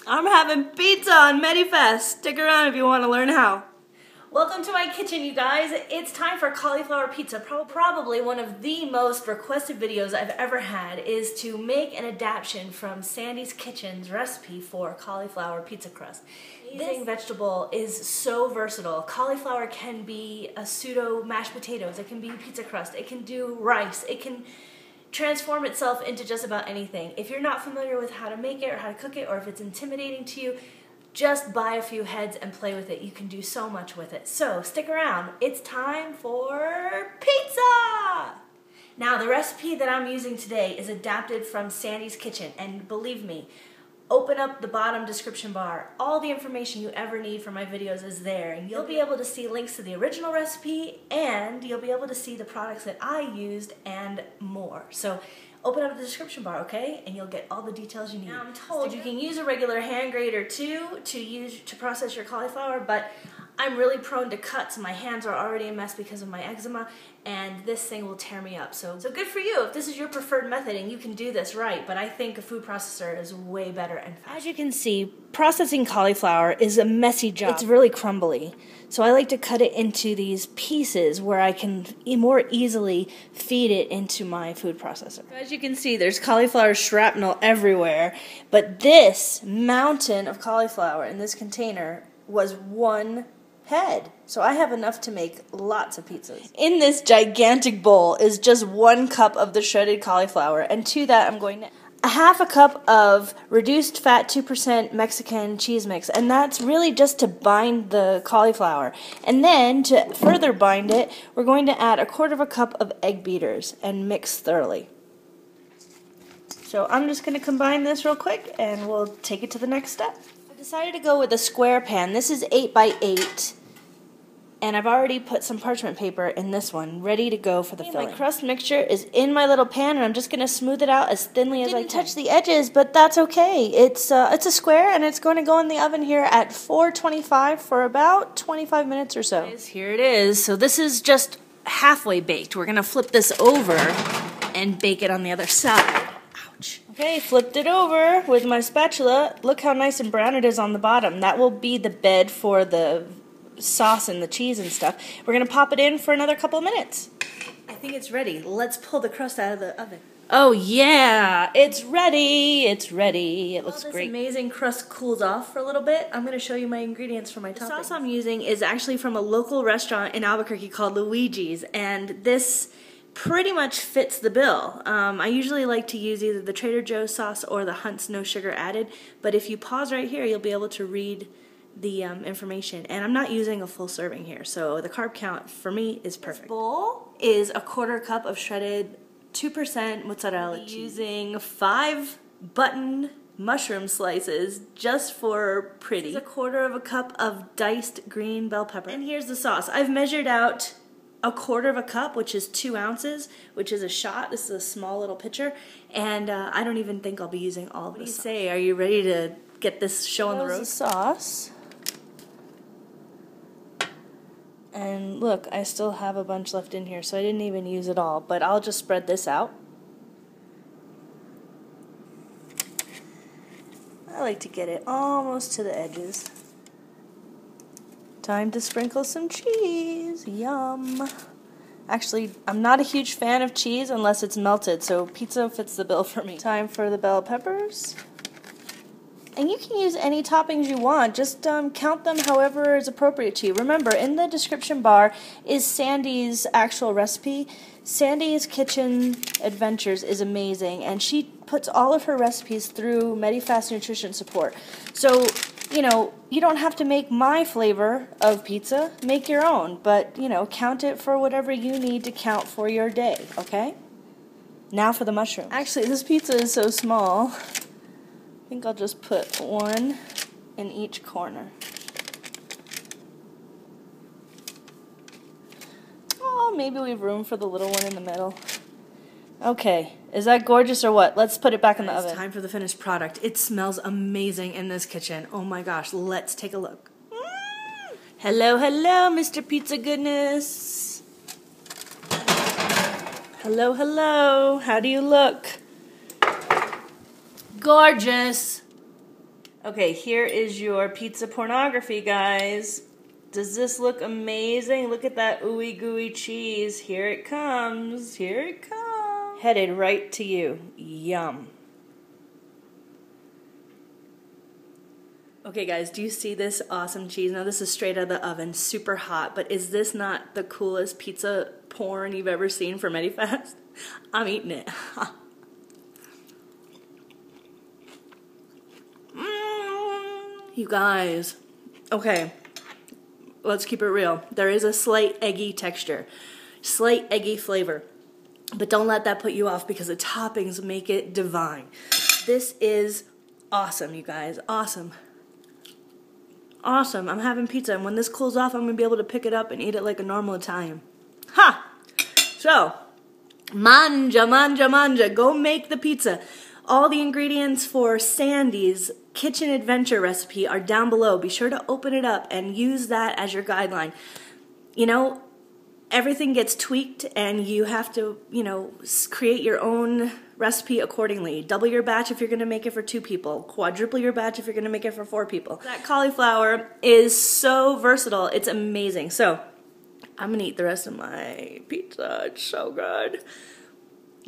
I'm having pizza on Medifast. Stick around if you want to learn how. Welcome to my kitchen, you guys. It's time for cauliflower pizza. Probably one of the most requested videos I've ever had is to make an adaptation from Sandy's Kitchen's recipe for cauliflower pizza crust. This vegetable is so versatile. Cauliflower can be a pseudo mashed potatoes. It can be pizza crust. It can do rice. It can transform itself into just about anything. If you're not familiar with how to make it or how to cook it, or if it's intimidating to you, just buy a few heads and play with it. You can do so much with it. So stick around. It's time for pizza! Now the recipe that I'm using today is adapted from Sandy's Kitchen, and believe me, open up the bottom description bar. All the information you ever need for my videos is there, and you'll be able to see links to the original recipe, and you'll be able to see the products that I used and more. So open up the description bar, okay? And you'll get all the details you need. Now I'm told you can use a regular hand grater too to process your cauliflower, but I'm really prone to cuts. My hands are already a mess because of my eczema, and this thing will tear me up. So good for you if this is your preferred method and you can do this right, but I think a food processor is way better and faster. As you can see, processing cauliflower is a messy job. It's really crumbly. So I like to cut it into these pieces where I can more easily feed it into my food processor. As you can see, there's cauliflower shrapnel everywhere, but this mountain of cauliflower in this container was one head. So I have enough to make lots of pizzas. In this gigantic bowl is just 1 cup of the shredded cauliflower, and to that I'm going to a half a cup of reduced fat 2% Mexican cheese mix, and that's really just to bind the cauliflower. And then to further bind it, we're going to add 1/4 cup of egg beaters and mix thoroughly. So I'm just going to combine this real quick and we'll take it to the next step. I decided to go with a square pan. This is 8 by 8. And I've already put some parchment paper in this one, ready to go for the filling. My crust mixture is in my little pan, and I'm just going to smooth it out as thinly as I can. Didn't touch the edges, but that's okay. It's a square, and it's going to go in the oven here at 425 for about 25 minutes or so. Here it is. So this is just halfway baked. We're going to flip this over and bake it on the other side. Ouch. Okay, flipped it over with my spatula. Look how nice and brown it is on the bottom. That will be the bed for the sauce and the cheese and stuff. We're going to pop it in for another couple of minutes. I think it's ready. Let's pull the crust out of the oven. Oh yeah, it's ready. It's ready. It looks great. This amazing crust cools off for a little bit. I'm going to show you my ingredients for my toppings. The sauce I'm using is actually from a local restaurant in Albuquerque called Luigi's, and this pretty much fits the bill. I usually like to use either the Trader Joe's sauce or the Hunt's No Sugar Added, but if you pause right here, you'll be able to read the information. And I'm not using a full serving here, so the carb count for me is perfect. This bowl is 1/4 cup of shredded 2% mozzarella cheese. Using 5 button mushroom slices just for pretty. This is 1/4 cup of diced green bell pepper. And here's the sauce. I've measured out 1/4 cup, which is 2 ounces, which is a shot. This is a small little pitcher, and I don't even think I'll be using all of this. What do you say? Are you ready to get this show on the road? The sauce. And look, I still have a bunch left in here, so I didn't even use it all, but I'll just spread this out. I like to get it almost to the edges. Time to sprinkle some cheese. Yum. Actually, I'm not a huge fan of cheese unless it's melted, so pizza fits the bill for me. Time for the bell peppers. And you can use any toppings you want. Just count them however is appropriate to you. Remember, in the description bar is Sandy's actual recipe. Sandy's Kitchen Adventures is amazing, and she puts all of her recipes through Medifast Nutrition Support. So, you know, you don't have to make my flavor of pizza. Make your own, but, you know, count it for whatever you need to count for your day, okay? Now for the mushrooms. Actually, this pizza is so small, I think I'll just put 1 in each corner. Oh, maybe we have room for the little one in the middle. Okay, is that gorgeous or what? Let's put it back in the oven. It's time for the finished product. It smells amazing in this kitchen. Oh my gosh, let's take a look. Hello, hello, Mr. Pizza Goodness. Hello, hello. How do you look? Gorgeous. Okay, here is your pizza pornography, guys. Does this look amazing? Look at that ooey gooey cheese. Here it comes. Here it comes. Headed right to you. Yum. Okay, guys, do you see this awesome cheese? Now, this is straight out of the oven, super hot, but is this not the coolest pizza porn you've ever seen from Medifast? I'm eating it. You guys. Okay, let's keep it real. There is a slight eggy texture, slight eggy flavor, but don't let that put you off because the toppings make it divine. This is awesome, you guys. Awesome. Awesome. I'm having pizza, and when this cools off, I'm going to be able to pick it up and eat it like a normal Italian. Ha! So, mangia, mangia, mangia. Go make the pizza. All the ingredients for Sandy's kitchen adventure recipe are down below. Be sure to open it up and use that as your guideline. You know, everything gets tweaked, and you have to, you know, create your own recipe accordingly. Double your batch if you're going to make it for 2 people. Quadruple your batch if you're going to make it for 4 people. That cauliflower is so versatile. It's amazing. So, I'm going to eat the rest of my pizza. It's so good.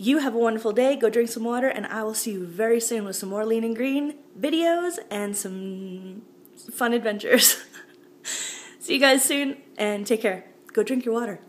You have a wonderful day. Go drink some water, and I will see you very soon with some more Lean and Green videos and some fun adventures. See you guys soon, and take care. Go drink your water.